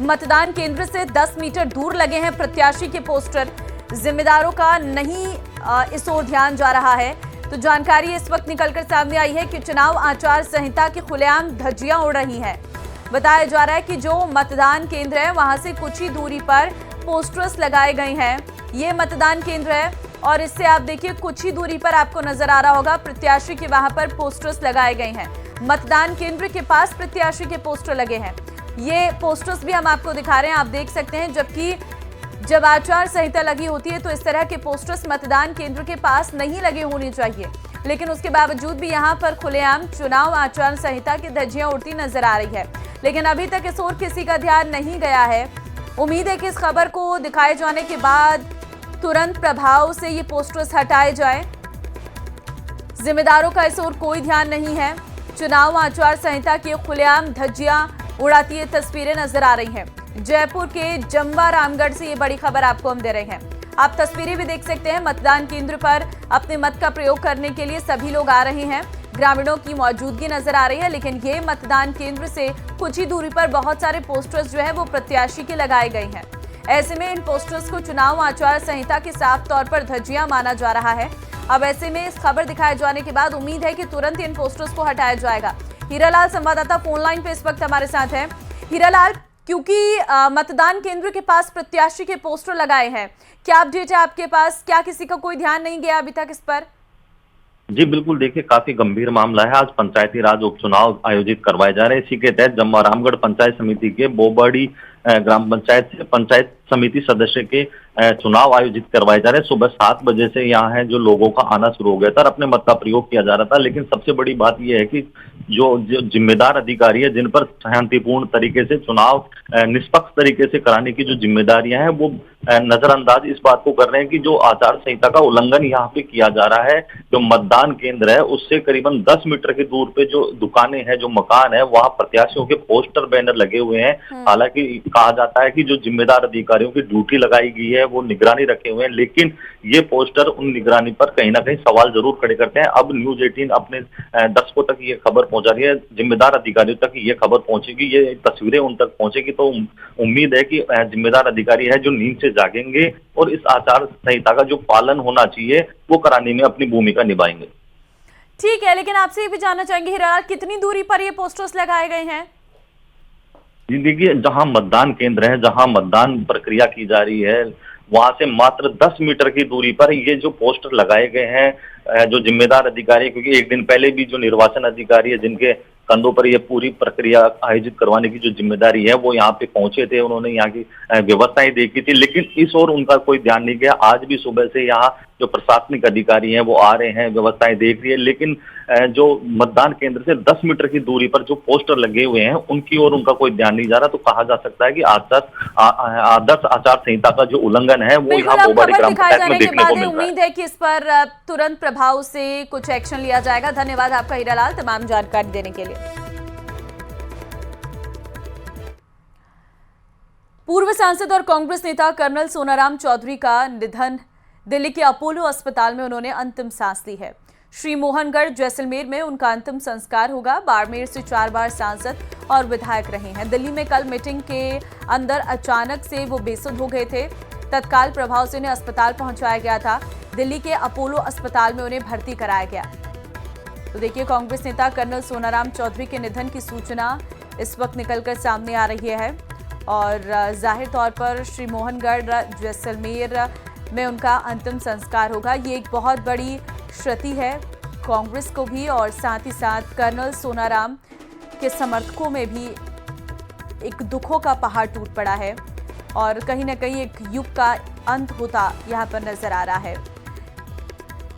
मतदान केंद्र से 10 मीटर दूर लगे हैं प्रत्याशी के पोस्टर। जिम्मेदारों का नहीं इस ओर ध्यान जा रहा है। तो जानकारी इस वक्त निकलकर सामने आई है कि चुनाव आचार संहिता की खुलेआम धज्जियां उड़ रही हैं। बताया जा रहा है कि जो मतदान केंद्र है वहां से कुछ ही दूरी पर पोस्टर्स लगाए गए हैं। ये मतदान केंद्र है और इससे आप देखिए कुछ ही दूरी पर आपको नजर आ रहा होगा प्रत्याशी के वहां पर पोस्टर्स लगाए गए हैं। मतदान केंद्र के पास प्रत्याशी के पोस्टर लगे हैं। ये पोस्टर्स भी हम आपको दिखा रहे हैं, आप देख सकते हैं। जबकि जब आचार संहिता लगी होती है तो इस तरह के पोस्टर्स मतदान केंद्र के पास नहीं लगे होने चाहिए, लेकिन उसके बावजूद भी यहां पर खुलेआम चुनाव आचार संहिता की धज्जियां उड़ती नजर आ रही है। लेकिन अभी तक इस ओर किसी का ध्यान नहीं गया है। उम्मीद है कि इस खबर को दिखाए जाने के बाद तुरंत प्रभाव से ये पोस्टर्स हटाए जाएं। जिम्मेदारों का इस ओर कोई ध्यान नहीं है। चुनाव आचार संहिता की खुलेआम धज्जियां उड़ाती ये तस्वीरें नजर आ रही हैं। जयपुर के जम्वा रामगढ़ से ये बड़ी खबर आपको हम दे रहे हैं। आप तस्वीरें भी देख सकते हैं। मतदान केंद्र पर अपने मत का प्रयोग करने के लिए सभी लोग आ रहे हैं। ग्रामीणों की मौजूदगी नजर आ रही है, लेकिन ये मतदान केंद्र से कुछ ही दूरी पर बहुत सारे पोस्टर्स जो है वो प्रत्याशी के लगाए गए हैं। ऐसे में इन पोस्टर्स को चुनाव आचार संहिता के साफ तौर पर धज्जियां माना जा रहा है। अब ऐसे में इस खबर दिखाए जाने के बाद उम्मीद है कि तुरंत इन पोस्टर्स को हटाया जाएगा। हीरालाल संवाददाता फोन लाइन पे इस वक्त हमारे साथ है। हीरालाल, क्योंकि मतदान केंद्र के पास प्रत्याशी के पोस्टर लगाए हैं, क्या अपडेट है आपके पास? क्या किसी का कोई ध्यान नहीं गया अभी तक इस पर? जी बिल्कुल, देखिए काफी गंभीर मामला है। आज पंचायती राज उपचुनाव आयोजित करवाए जा रहे हैं। इसी के तहत जम्वा रामगढ़ पंचायत समिति के बोबड़ी ग्राम पंचायत से पंचायत समिति सदस्य के चुनाव आयोजित करवाए जा रहे हैं। सुबह 7 बजे से यहाँ है जो लोगों का आना शुरू हो गया था और अपने मत का प्रयोग किया जा रहा था। लेकिन सबसे बड़ी बात यह है कि जो जिम्मेदार अधिकारी है, जिन पर शांतिपूर्ण तरीके से चुनाव निष्पक्ष तरीके से कराने की जो जिम्मेदारियां हैं, वो नजरअंदाज इस बात को कर रहे हैं कि जो आचार संहिता का उल्लंघन यहाँ पे किया जा रहा है। जो मतदान केंद्र है उससे करीबन 10 मीटर की दूर पे जो दुकानें हैं, जो मकान है, वहाँ प्रत्याशियों के पोस्टर बैनर लगे हुए हैं। हालांकि कहा जाता है कि जो जिम्मेदार अधिकारियों की ड्यूटी लगाई गई है वो निगरानी रखे हुए हैं, लेकिन ये पोस्टर उन निगरानी पर कहीं ना कहीं सवाल जरूर खड़े करते हैं। अब न्यूज़ 18 अपने दर्शकों तक ये खबर पहुंचा रही है, जिम्मेदार अधिकारियों तक ये खबर पहुंचेगी, ये तस्वीरें उन तक पहुंचेगी, तो उम्मीद है कि जिम्मेदार अधिकारी है जो नींद से जागेंगे और इस आचार संहिता का जो पालन होना चाहिए वो कराने में अपनी भूमिका निभाएंगे। ठीक है, लेकिन आपसे ये भी जानना चाहेंगे हीरालाल, कितनी दूरी पर ये पोस्टर्स लगाए गए हैं? जी देखिए, जहां मतदान केंद्र है, जहां मतदान प्रक्रिया की जा रही है, वहां से मात्र 10 मीटर की दूरी पर ये जो पोस्टर लगाए गए हैं। जो जिम्मेदार अधिकारी, क्योंकि एक दिन पहले भी जो निर्वाचन अधिकारी है जिनके कंधों पर ये पूरी प्रक्रिया आयोजित करवाने की जो जिम्मेदारी है, वो यहाँ पे पहुंचे थे, उन्होंने यहाँ की व्यवस्थाएं देखी थी, लेकिन इस ओर उनका कोई ध्यान नहीं गया। आज भी सुबह से यहाँ जो प्रशासनिक अधिकारी हैं वो आ रहे हैं, व्यवस्थाएं देख रही है, लेकिन जो मतदान केंद्र से 10 मीटर की दूरी पर जो पोस्टर लगे हुए हैं उनकी ओर उनका कोई ध्यान नहीं जा रहा। तो कहा जा सकता है कि आदर्श आचार संहिता का जो उल्लंघन है वो यहाँ बोबाड़ी ग्राम पंचायत में देखने को मिल रहा है। उम्मीद है कि इस पर तुरंत प्रभाव से कुछ एक्शन लिया जाएगा। धन्यवाद आपका हीरालाल तमाम जानकारी देने के लिए। पूर्व सांसद और कांग्रेस नेता कर्नल सोनाराम चौधरी का निधन। दिल्ली के अपोलो अस्पताल में उन्होंने अंतिम सांस ली है। श्री मोहनगढ़ जैसलमेर में उनका अंतिम संस्कार होगा। बाड़मेर से 4 बार सांसद और विधायक रहे हैं। दिल्ली में कल मीटिंग के अंदर अचानक से वो बेसुध हो गए थे। तत्काल प्रभाव से उन्हें अस्पताल पहुंचाया गया था। दिल्ली के अपोलो अस्पताल में उन्हें भर्ती कराया गया। तो देखिए, कांग्रेस नेता कर्नल सोनाराम चौधरी के निधन की सूचना इस वक्त निकलकर सामने आ रही है और जाहिर तौर पर श्री मोहनगढ़ जैसलमेर में उनका अंतिम संस्कार होगा। ये एक बहुत बड़ी क्षति है कांग्रेस को भी और साथ ही साथ कर्नल सोनाराम के समर्थकों में भी एक दुखों का पहाड़ टूट पड़ा है और कहीं ना कहीं एक युग का अंत होता यहाँ पर नजर आ रहा है।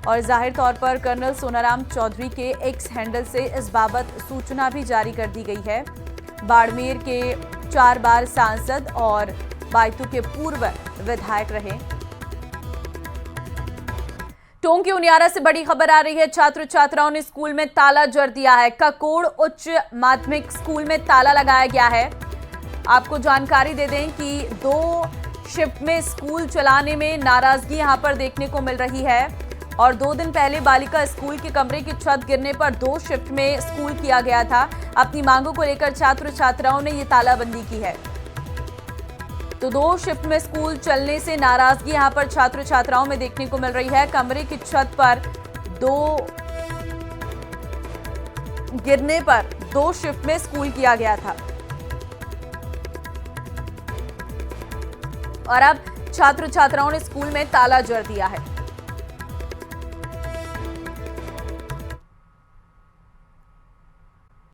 और जाहिर तौर पर कर्नल सोनाराम चौधरी के एक्स हैंडल से इस बाबत सूचना भी जारी कर दी गई है। बाड़मेर के 4 बार सांसद और बायतू के पूर्व विधायक रहे। टोंक के उनियारा से बड़ी खबर आ रही है। छात्र छात्राओं ने स्कूल में ताला जड़ दिया है। ककोड़ उच्च माध्यमिक स्कूल में ताला लगाया गया है। आपको जानकारी दे दें कि 2 शिफ्ट में स्कूल चलाने में नाराजगी यहां पर देखने को मिल रही है और 2 दिन पहले बालिका स्कूल के कमरे की छत गिरने पर 2 शिफ्ट में स्कूल किया गया था। अपनी मांगों को लेकर छात्र छात्राओं ने ये तालाबंदी की है। तो 2 शिफ्ट में स्कूल चलने से नाराजगी यहां पर छात्र छात्राओं में देखने को मिल रही है। कमरे की छत पर 2 गिरने पर 2 शिफ्ट में स्कूल किया गया था और अब छात्र छात्राओं ने स्कूल में ताला जड़ दिया है।